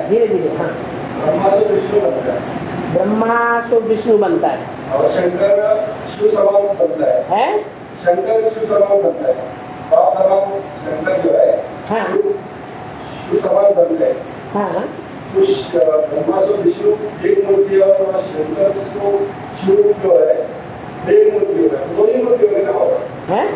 धीरे धीरे। हाँ, ब्रह्मा से विष्णु बनता है, ब्रह्मा से विष्णु बनता है और शंकर शिव समान बनता है, शंकर शिव समान बनता है, बाप समान शंकर जो है हाँ शिव समान बनता है। हाँ, उस ब्रह्मा से विष्णु एक मूर्ति है और शंकर को शिव जो है एक मूर्ति होगा, दो ही मूर्ति होगा ना होगा। है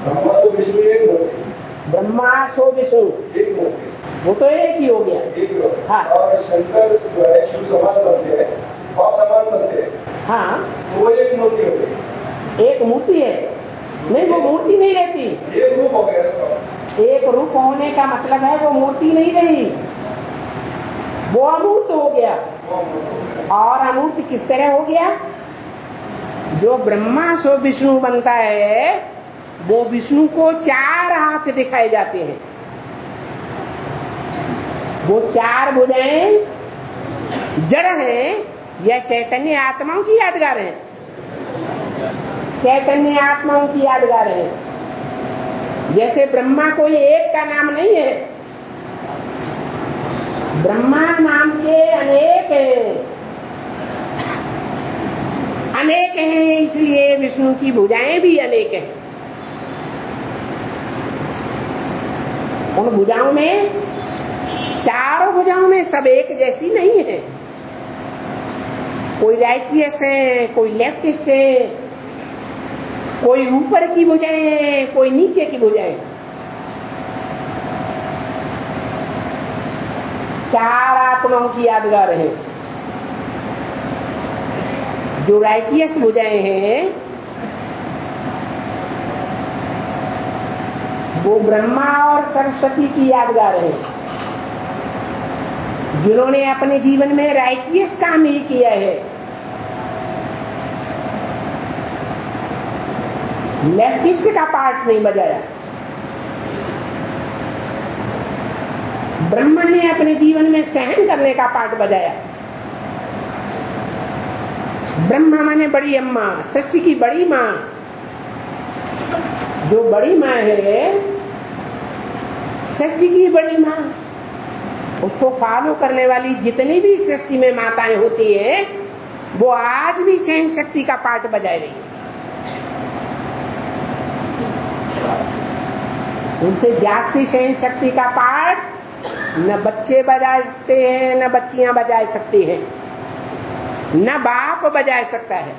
ब्रह्मा से विष्णु एक मूर्ति, ब्रह्मा सो विष्णु एक मूर्ति, वो तो एक ही हो गया। एक ही होगा। हाँ। और शंकर जो है शिव समान बनते हैं, बाप समान बनते हैं, हाँ, वो एक मूर्ति हो गई, एक मूर्ति है। नहीं, वो मूर्ति नहीं रहती, एक रूप हो गया। एक रूप होने का मतलब है वो मूर्ति नहीं रही, वो अमूर्त हो गया। और अमूर्त किस तरह हो गया? जो ब्रह्मा सो विष्णु बनता है वो विष्णु को चार हाथ दिखाए जाते हैं, वो चार भुजाएं जड़ हैं या चैतन्य आत्माओं की यादगार हैं, चैतन्य आत्माओं की यादगार हैं। जैसे ब्रह्मा कोई एक का नाम नहीं है, ब्रह्मा नाम के अनेक हैं, अनेक हैं, इसलिए विष्णु की भुजाएं भी अनेक हैं। उन भुजाओं में, चारों भुजाओं में सब एक जैसी नहीं है, कोई राइटियस है, कोई लेफ्टिस्ट है, कोई ऊपर की भुजाएं हैं, कोई नीचे की भुजाएं। चार आत्माओं की यादगार है। जो राइटियस भुजाएं हैं वो ब्रह्मा और सरस्वती की यादगार है, जिन्होंने अपने जीवन में राइटियस काम ही किया है। लेफ्टिस्ट का पार्ट नहीं बजाया। ब्रह्मा ने अपने जीवन में सहन करने का पार्ट बजाया। ब्रह्मा माने बड़ी अम्मा, सृष्टि की बड़ी माँ। जो बड़ी माँ है, सृष्टि की बड़ी माँ, उसको फॉलो करने वाली जितनी भी सृष्टि में माताएं होती है वो आज भी सहन शक्ति का पार्ट बजाय रही है। उनसे जास्ती सहन शक्ति का पार्ट न बच्चे बजा सकते हैं, न बच्चियां बजा सकती हैं, न बाप बजा सकता है।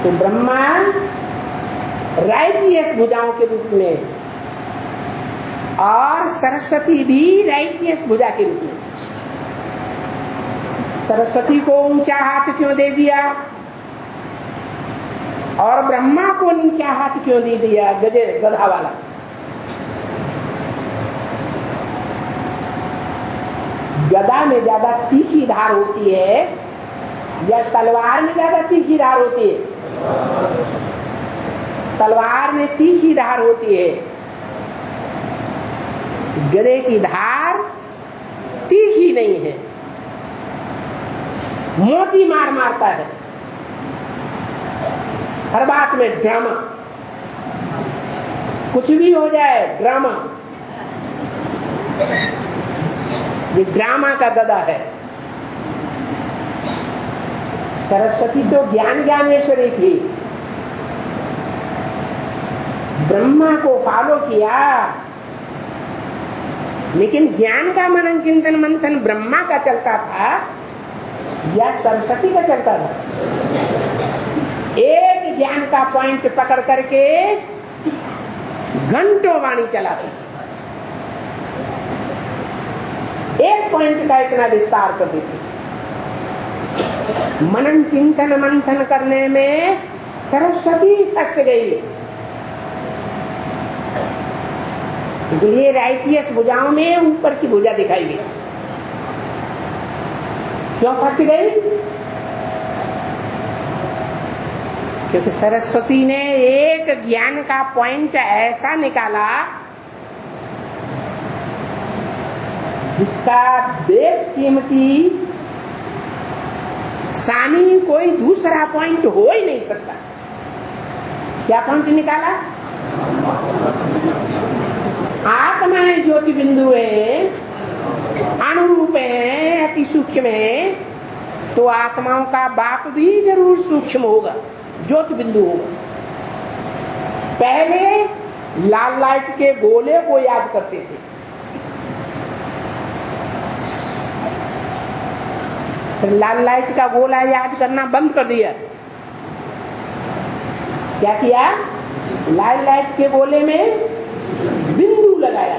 तो ब्रह्मा राइटियस भुजाओं के रूप में और सरस्वती भी राइटियस भुजा के रूप में। सरस्वती को ऊंचा हाथ क्यों दे दिया और ब्रह्मा को नीचा हाथ क्यों दे दिया? गधा वाला। गदा में ज्यादा तीखी धार होती है या तलवार में ज्यादा तीखी धार होती है? तलवार में तीखी धार होती है, गदे की धार तीखी नहीं है, मोटी मार मारता है। हर बात में ड्रामा, कुछ भी हो जाए ड्रामा। ये ड्रामा का गदा है। सरस्वती तो ज्ञान ज्ञानेश्वरी थी, ब्रह्मा को फॉलो किया, लेकिन ज्ञान का मनन चिंतन मंथन ब्रह्मा का चलता था या सरस्वती का चलता था? एक ज्ञान का पॉइंट पकड़ करके घंटों वाणी चलाती, एक पॉइंट का इतना विस्तार कर देती। मनन चिंतन मंथन करने में सरस्वती फंस गई, इसलिए राइटियस भुजाओं में ऊपर की भुजा दिखाई गई। क्यों फंस गई? क्योंकि सरस्वती ने एक ज्ञान का पॉइंट ऐसा निकाला जिसका बेशकीमती सानी कोई दूसरा पॉइंट हो ही नहीं सकता। क्या पॉइंट निकाला? ज्योति बिंदु है, अणुरूप है, अति सूक्ष्म है, तो आत्माओं का बाप भी जरूर सूक्ष्म होगा, ज्योति बिंदु होगा। पहले लाल लाइट के गोले को याद करते थे, फिर लाल लाइट का गोला याद करना बंद कर दिया। क्या किया? लाल लाइट के गोले में बिंदु लगाया,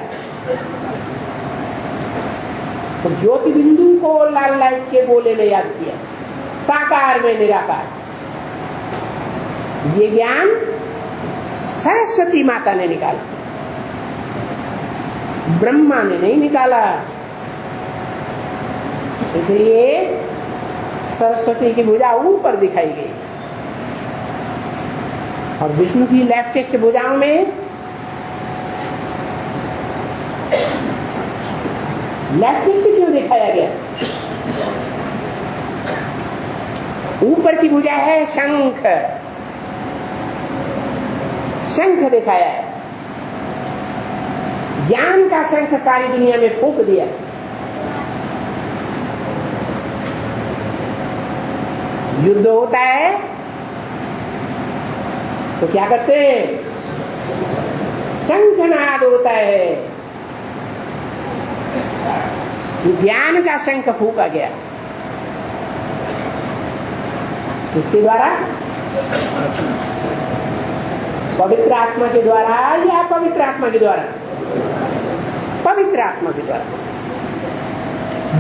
तो ज्योति बिंदु को लाल लाइट के गोले में याद किया, साकार में निराकार। ये ज्ञान सरस्वती माता ने निकाला, ब्रह्मा ने नहीं निकाला। इसलिए सरस्वती की भुजा ऊपर दिखाई गई और विष्णु की लेफ्टिस्ट भुजाओं में लेफ्टिस्ट क्यों दिखाया गया? ऊपर की भुजा है शंख, शंख दिखाया है, ज्ञान का शंख सारी दुनिया में फूंक दिया। युद्ध होता है तो क्या करते हैं? शंखनाद होता है, ज्ञान का शंख फूंका गया। किसके द्वारा? पवित्र आत्मा के द्वारा या पवित्र आत्मा के द्वारा? पवित्र आत्मा के द्वारा।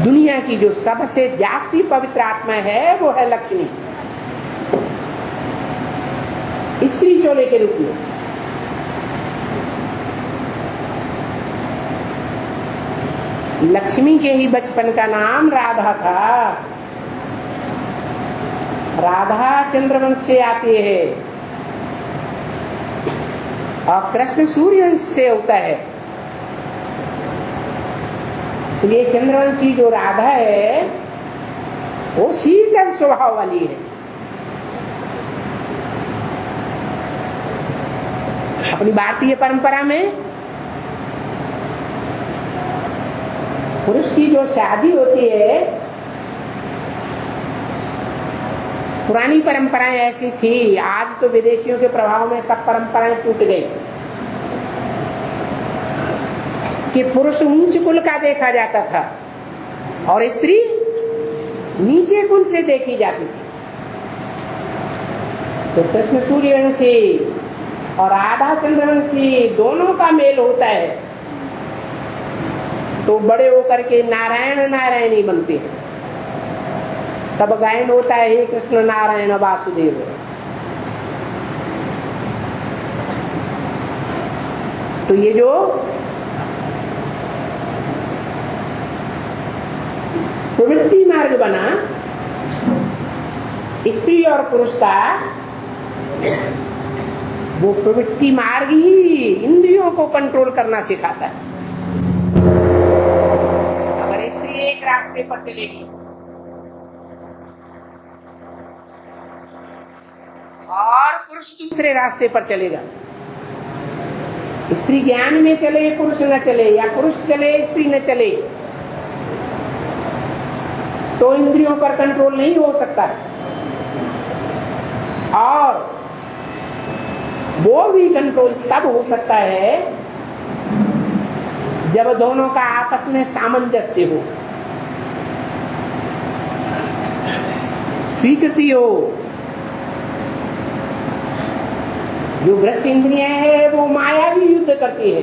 दुनिया की जो सबसे जास्ती पवित्र आत्मा है वो है लक्ष्मी, स्त्री चोले के रूप में। लक्ष्मी के ही बचपन का नाम राधा था। राधा चंद्रवंश से आती है और कृष्ण सूर्यवंश से होता है। इसलिए चंद्रवंशी जो राधा है वो शीतल स्वभाव वाली है। अपनी भारतीय परंपरा में पुरुष की जो शादी होती है, पुरानी परंपराएं ऐसी थी, आज तो विदेशियों के प्रभाव में सब परंपराएं टूट गई, कि पुरुष ऊंच कुल का देखा जाता था और स्त्री नीचे कुल से देखी जाती थी। तो कृष्ण सूर्यवंशी और राधा चंद्रवंशी दोनों का मेल होता है तो बड़े होकर के नारायण नारायणी बनते हैं। तब गायन होता है, हे कृष्ण नारायण वासुदेव। तो ये जो प्रवृत्ति मार्ग बना स्त्री और पुरुष का, वो प्रवृत्ति मार्ग ही इंद्रियों को कंट्रोल करना सिखाता है। अगर स्त्री एक रास्ते पर चलेगी और पुरुष दूसरे रास्ते पर चलेगा, स्त्री ज्ञान में चले पुरुष न चले, या पुरुष चले स्त्री न चले, तो इंद्रियों पर कंट्रोल नहीं हो सकता। और वो भी कंट्रोल तब हो सकता है जब दोनों का आपस में सामंजस्य हो, स्वीकृति हो। जो भ्रष्ट इंद्रियां है वो माया भी युद्ध करती है।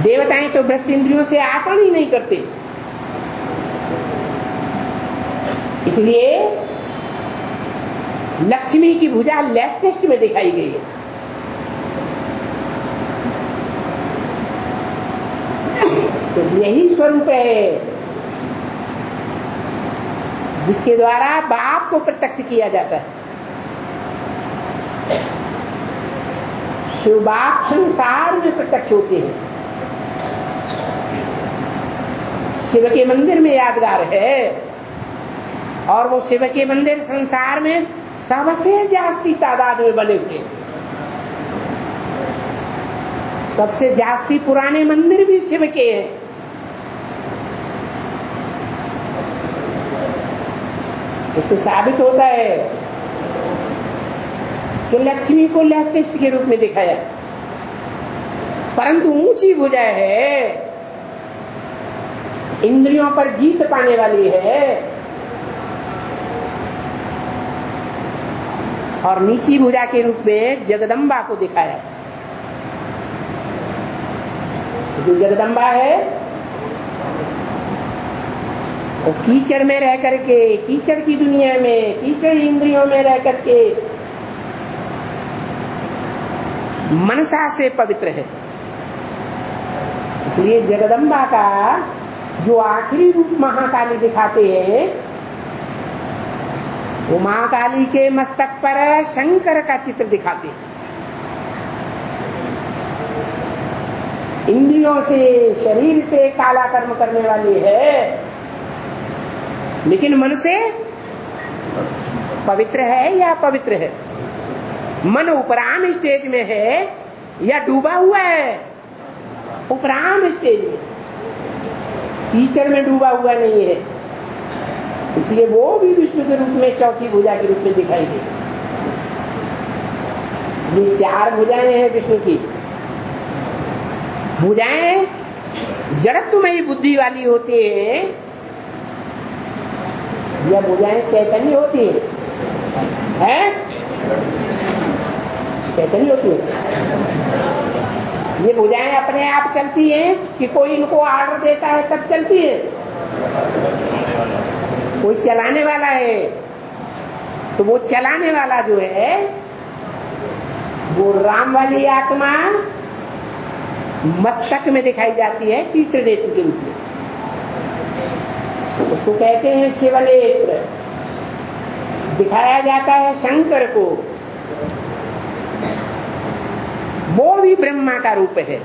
देवताएं तो भ्रष्ट इंद्रियों से आचरण ही नहीं करते। इसलिए लक्ष्मी की भुजा लेफ्टिस्ट में दिखाई गई है। तो यही स्वरूप है जिसके द्वारा बाप को प्रत्यक्ष किया जाता है। शिव बाप संसार में प्रत्यक्ष होते हैं। शिव के मंदिर में यादगार है, और वो शिव के मंदिर संसार में सबसे जास्ती तादाद में बने हुए। सबसे जास्ती पुराने मंदिर भी शिव के हैं। इससे साबित होता है कि लक्ष्मी को लेफ्टिस्ट के रूप में दिखाया, परंतु ऊंची भुजा है, इंद्रियों पर जीत पाने वाली है, और नीची भुजा के रूप में जगदम्बा को दिखाया। जो जगदम्बा है वो कीचड़ में रह करके, कीचड़ की दुनिया में, कीचड़ इंद्रियों में रह करके मनसा से पवित्र है। इसलिए जगदम्बा का जो आखिरी रूप महाकाली दिखाते हैं, वो महाकाली के मस्तक पर शंकर का चित्र दिखाते हैं। इंद्रियों से, शरीर से काला कर्म करने वाली है, लेकिन मन से पवित्र है या पवित्र है? मन उपराम स्टेज में है या डूबा हुआ है? उपराम स्टेज में, कीचड़ में डूबा हुआ नहीं है। इसलिए वो भी विष्णु के रूप में चौथी भुजा के रूप में दिखाई दे। ये 4 भुजाएं हैं विष्णु की। भुजाएं जड़त्वमयी बुद्धि वाली होती है या भुजाएं चैतन्य होती है? चैतन्य होती है। ये भुजाएं अपने आप चलती हैं कि कोई इनको ऑर्डर देता है तब चलती है? कोई चलाने वाला है। तो वो चलाने वाला जो है वो राम वाली आत्मा मस्तक में दिखाई जाती है तीसरे नेत्र के रूप में। उसको कहते हैं शिवनेत्र। दिखाया जाता है शंकर को, वो भी ब्रह्मा का रूप है।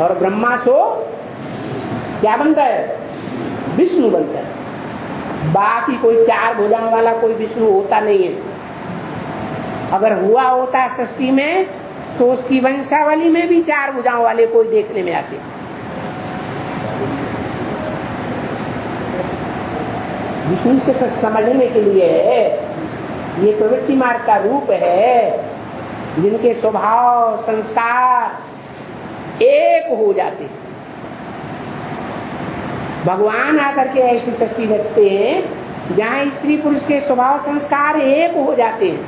और ब्रह्मा सो क्या बनता है? विष्णु बनता है। बाकी कोई 4 भुजाओं वाला कोई विष्णु होता नहीं है। अगर हुआ होता सृष्टि में तो उसकी वंशावली में भी 4 भुजाओं वाले कोई देखने में आते। विष्णु से तो समझने के लिए ये प्रवृत्ति मार्ग का रूप है, जिनके स्वभाव संस्कार एक हो जाते हैं। भगवान आकर के ऐसी सृष्टि रचते हैं जहाँ स्त्री पुरुष के स्वभाव संस्कार एक हो जाते हैं।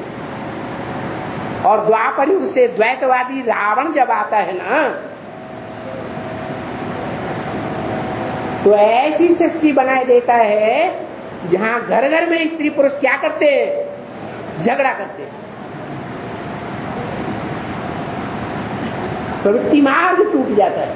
और द्वापर युग से द्वैतवादी रावण जब आता है ना, तो ऐसी सृष्टि बनाए देता है जहाँ घर घर में स्त्री पुरुष क्या करते हैं? झगड़ा करते हैं। प्रवृत्ति मार्ग टूट जाता है।